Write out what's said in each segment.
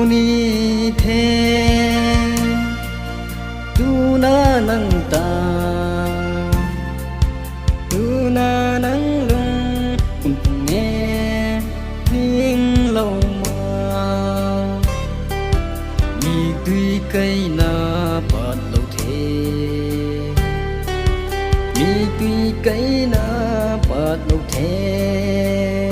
ni the tu na nang ta tu na nang lung kun nghe tiếng lâu mà mi tuy cây na bát lâu thế mi tuy cây na bát lâu thế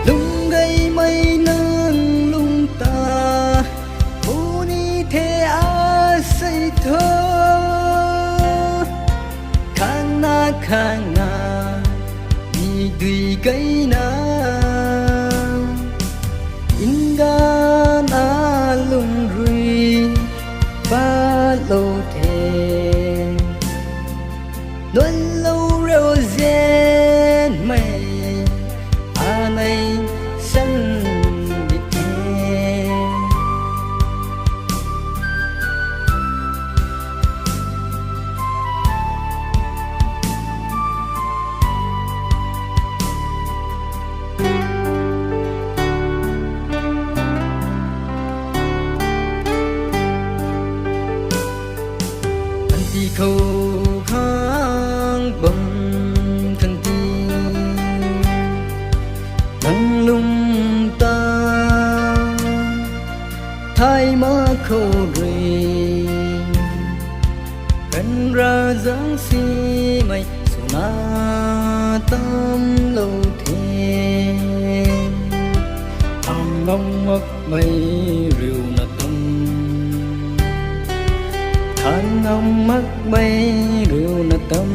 lung gây mây nâng lung ta bố ni thế á xây thơ khang na mi tuy cây na inga na lung rui ba lâu thế luân lâu rêu rên mây à này sân đi thế đi khâu khang bầm khăn ti thăng lung ta thay má khâu rì cần ra dáng si mày su na tâm lâu thế thằng ngông mất mây rượu na tâm thằng ngông mất mây rượu na tâm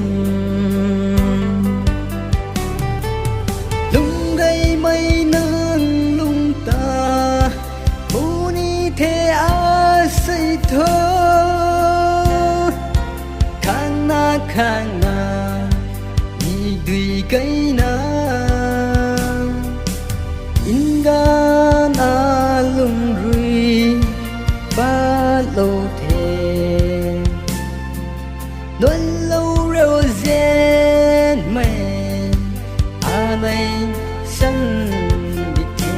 lung gây mây nâng lung ta bố ni thế á xây thơ khang na mi tuy cây na inga na lung rui ba lâu thế luân lâu rêu rên mây à này sân đi thế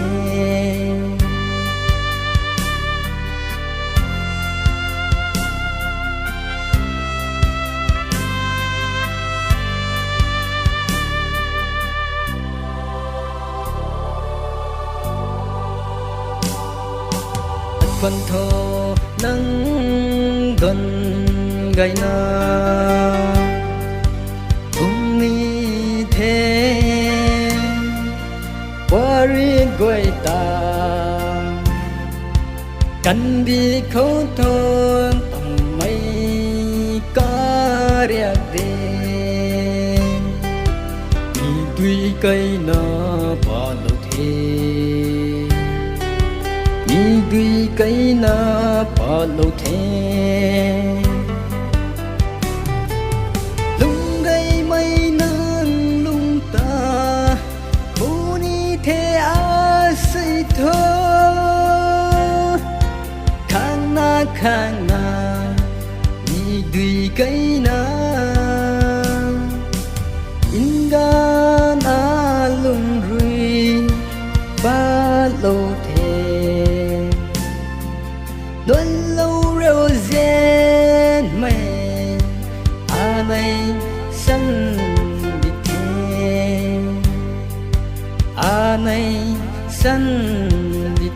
phần thô nắng gần gai na ung ni thế qua riêng gọi ta cần đi khâu thôn tầm mây có riêng đê mi tuy cây na bỏ lâu thế mi tuy cây na bỏ lâu thế lung gây mây nâng lung ta bố ni thế á xây thơ khang na mi tuy cây na inga na lung rui ba lâu thế luân lâu rêu rên mây à này sân đi thế à này sân đi